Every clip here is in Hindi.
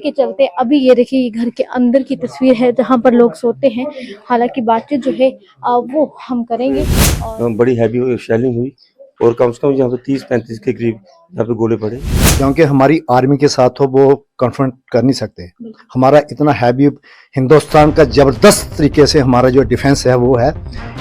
के चलते अभी ये देखिए ये घर के अंदर की तस्वीर है जहाँ पर लोग सोते हैं। हालांकि बातचीत जो है वो हम करेंगे। और बड़ी हैवी शेलिंग हुई और कम से कम यहाँ पे 30-35 के करीब यहाँ पे गोले पड़े। क्योंकि हमारी आर्मी के साथ हो वो कन्फ्रंट कर नहीं सकते। हमारा इतना हैवी हिंदुस्तान का जबरदस्त तरीके से हमारा जो डिफेंस है वो है,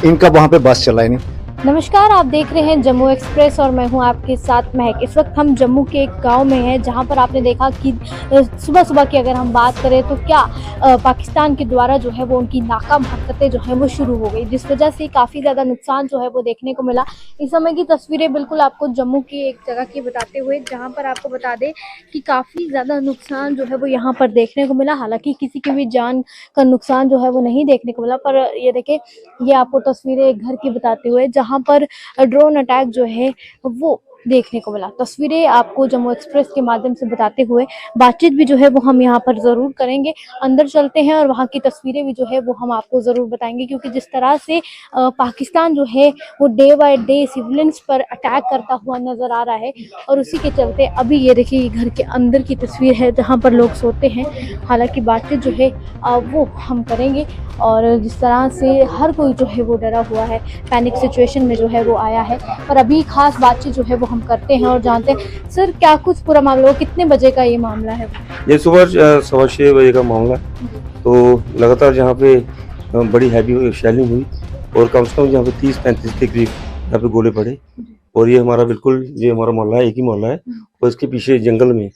इनका वहाँ पे बस चला ही नहीं। नमस्कार, आप देख रहे हैं जम्मू एक्सप्रेस और मैं हूं आपके साथ महक। इस वक्त हम जम्मू के एक गांव में हैं जहां पर आपने देखा कि सुबह सुबह की अगर हम बात करें तो क्या पाकिस्तान के द्वारा जो है वो उनकी नाकाम हरकतें जो है वो शुरू हो गई, जिस वजह से काफ़ी ज़्यादा नुकसान जो है वो देखने को मिला। इस समय की तस्वीरें बिल्कुल आपको जम्मू की एक जगह की बताते हुए, जहाँ पर आपको बता दें कि काफ़ी ज़्यादा नुकसान जो है वो यहाँ पर देखने को मिला। हालाँकि किसी की भी जान का नुकसान जो है वो नहीं देखने को मिला, पर ये देखें ये आपको तस्वीरें एक घर की बताते हुए जहाँ पर ड्रोन अटैक जो है वो देखने को मिला। तस्वीरें आपको जम्मू एक्सप्रेस के माध्यम से बताते हुए बातचीत भी जो है वो हम यहाँ पर जरूर करेंगे। अंदर चलते हैं और वहाँ की तस्वीरें भी जो है वो हम आपको जरूर बताएंगे, क्योंकि जिस तरह से पाकिस्तान जो है वो डे बाय डे सिविलियंस पर अटैक करता हुआ नजर आ रहा है। और उसी के चलते अभी ये देखिए ये घर के अंदर की तस्वीर है जहाँ पर लोग सोते हैं। हालांकि बातचीत जो है वो हम करेंगे। और जिस तरह से हर कोई जो है वो डरा हुआ है, पैनिक सिचुएशन में जो है वो आया है। पर अभी खास बातचीत जो है वो हम करते हैं और जानते हैं सर क्या कुछ पूरा मामला हो, कितने बजे का ये मामला है? ये सुबह 6:15 बजे का मामला। तो लगातार यहाँ पे बड़ी हैवी शेलिंग हुई और कम से कम यहाँ पे 30-35 के करीब यहाँ पे गोले पड़े। और ये हमारा बिल्कुल ये हमारा मोहल्ला है, एक ही मोहल्ला है। और इसके पीछे जंगल में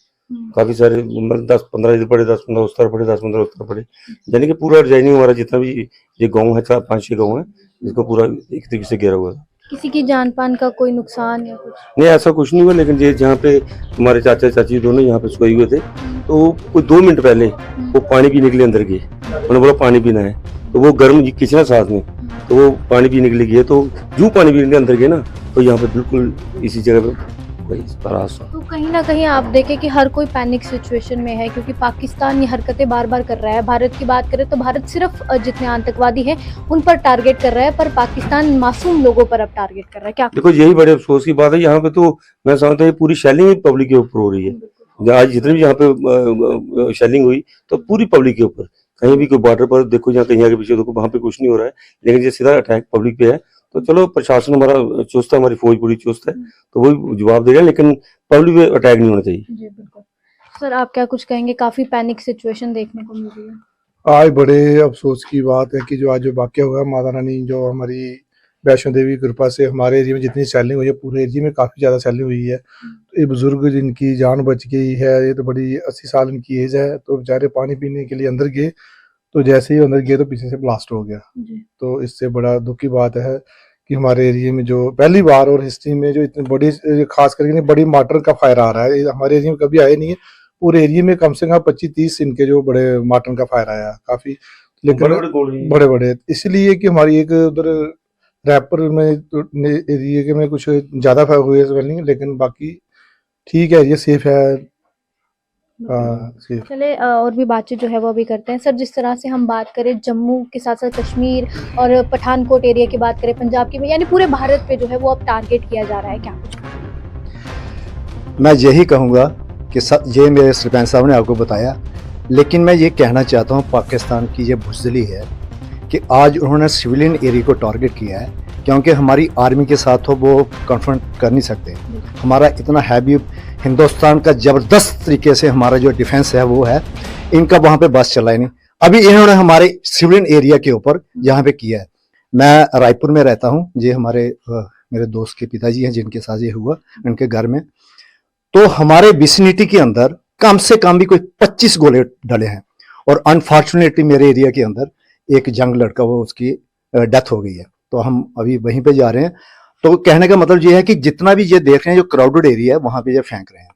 काफी सारे 10-15 इधर पड़े, 10-15 उस तरफ पड़े, 10-15 उस तरफ पड़े। यानी कि पूरा डिजाइनिंग हमारा जितना भी ये गाँव है, 4-5-6 गाँव है, इसको पूरा एक तरीके से घेरा हुआ है। किसी की जान पान का कोई नुकसान या कुछ? नहीं, ऐसा कुछ नहीं हुआ, लेकिन ये जहाँ पे हमारे चाचा चाची दोनों यहाँ पे सोए हुए थे, तो कोई 2 मिनट पहले वो पानी पीने के लिए अंदर गए। उन्होंने बोला पानी पीना है, तो वो गर्म किचन है साथ में, तो वो पानी पीने के लिए गए। तो जो पानी पीने के अंदर गए ना, तो यहाँ पे बिल्कुल इसी जगह पे तो कहीं ना कहीं आप देखें कि हर कोई पैनिक सिचुएशन में है, क्योंकि पाकिस्तान ये हरकतें बार बार कर रहा है। भारत की बात करें तो भारत सिर्फ जितने आतंकवादी हैं उन पर टारगेट कर रहा है, पर पाकिस्तान मासूम लोगों पर अब टारगेट कर रहा है। क्या देखो, यही बड़े अफसोस की बात है। यहाँ पे तो मैं समझता हूँ पूरी शेलिंग पब्लिक के ऊपर हो रही है। आज जितनी भी यहाँ पे शेलिंग हुई तो पूरी पब्लिक के ऊपर। कहीं भी कोई बॉर्डर पर देखो, जहाँ कहीं आगे पीछे देखो, वहाँ पे कुछ नहीं हो रहा है, लेकिन ये सीधा अटैक पब्लिक पे है। तो चलो, प्रशासन हमारा चुस्त है, हमारी फौज पूरी चुस्त है, तो वही जवाब दे रहे हैं, लेकिन पब्लिक पे अटैक नहीं होना चाहिए। जी बिल्कुल। सर आप क्या कुछ कहेंगे? काफी पैनिक सिचुएशन देखने को मिल रही है। आज बड़े अफसोस की बात है कि जो आज जो वाकया हुआ, माता रानी जो हमारी वैष्णो देवी की कृपा से हमारे एरिया में जितनी सेलिंग हुई है, पूरे एरिया में काफ़ी ज़्यादा सेलिंग हुई है। तो ये बुजुर्ग जिनकी जान बच गई है, ये तो बड़ी 80 साल इनकी एज है, तो बेचारे पानी पीने के लिए अंदर गए, तो जैसे ही अंदर गए तो पीछे से ब्लास्ट हो गया। तो इससे बड़ा दुख की बात है कि हमारे एरिया में जो पहली बार और हिस्ट्री में जो इतनी बड़ी, खास करके बड़ी मार्टर का फायर आ रहा है, हमारे एरिया में कभी आया नहीं है। पूरे एरिया में कम से कम 25-30 इनके जो बड़े मार्टर का फायर आया काफी, लेकिन बड़े बड़े इसलिए कि हमारी एक उधर रैपर में एरिया में कुछ ज्यादा हुए, लेकिन बाकी ठीक है, ये सेफ है। चले और भी बातचीत जो है वो भी करते हैं। सर जिस तरह से हम बात करें जम्मू के साथ साथ कश्मीर और पठानकोट एरिया की बात करें, पंजाब की, यानी पूरे भारत पे जो है वो अब टारगेट किया जा रहा है, क्या कुछ? मैं यही कहूँगा कि ये मेरे सरपंच साहब ने आपको बताया, लेकिन मैं ये कहना चाहता हूँ पाकिस्तान की ये बुज़दिली है कि आज उन्होंने सिविलियन एरिया को टारगेट किया है, क्योंकि हमारी आर्मी के साथ हो वो कन्फ्रंट कर नहीं सकते। हमारा इतना हैवी हिंदुस्तान का जबरदस्त तरीके से हमारा जो डिफेंस है वो है, इनका वहाँ पे बस चला ही नहीं। अभी इन्होंने हमारे सिविलियन एरिया के ऊपर जहाँ पे किया है। मैं रायपुर में रहता हूँ, ये हमारे मेरे दोस्त के पिताजी हैं जिनके साथ ये हुआ, उनके घर में। तो हमारे विसिनिटी के अंदर कम से कम भी कोई 25 गोले डले हैं। और अनफॉर्चुनेटली मेरे एरिया के अंदर एक यंग लड़का वो उसकी डेथ हो गई है, तो हम अभी वहीं पे जा रहे हैं। तो कहने का मतलब ये है कि जितना भी ये देख रहे हैं जो क्राउडेड एरिया है वहां पे ये फेंक रहे हैं।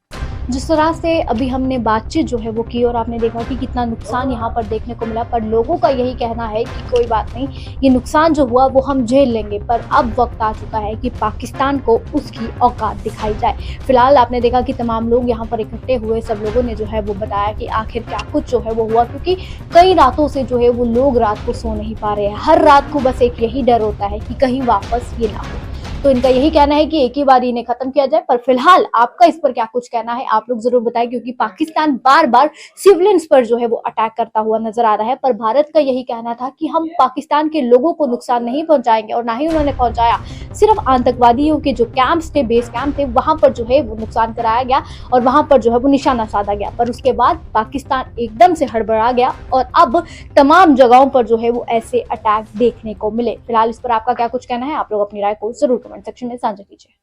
जिस तरह से अभी हमने बातचीत जो है वो की और आपने देखा कि कितना नुकसान यहाँ पर देखने को मिला, पर लोगों का यही कहना है कि कोई बात नहीं, ये नुकसान जो हुआ वो हम झेल लेंगे। पर अब वक्त आ चुका है कि पाकिस्तान को उसकी औकात दिखाई जाए। फिलहाल आपने देखा कि तमाम लोग यहाँ पर इकट्ठे हुए, सब लोगों ने जो है वो बताया कि आखिर क्या कुछ जो है वो हुआ, क्योंकि कई रातों से जो है वो लोग रात को सो नहीं पा रहे हैं। हर रात को बस एक यही डर होता है कि कहीं वापस ये ना हो। तो इनका यही कहना है कि एक ही बार इन्हें खत्म किया जाए। पर फिलहाल आपका इस पर क्या कुछ कहना है आप लोग जरूर बताएं, क्योंकि पाकिस्तान बार बार सिविलियंस पर जो है वो अटैक करता हुआ नजर आ रहा है। पर भारत का यही कहना था कि हम पाकिस्तान के लोगों को नुकसान नहीं पहुंचाएंगे, और ना ही उन्होंने पहुंचाया। सिर्फ आतंकवादियों के जो कैंप्स थे, बेस कैंप थे, वहां पर जो है वो नुकसान कराया गया और वहां पर जो है वो निशाना साधा गया। पर उसके बाद पाकिस्तान एकदम से हड़बड़ा गया और अब तमाम जगहों पर जो है वो ऐसे अटैक देखने को मिले। फिलहाल इस पर आपका क्या कुछ कहना है आप लोग अपनी राय को जरूर कमेंट सेक्शन में साझा कीजिए।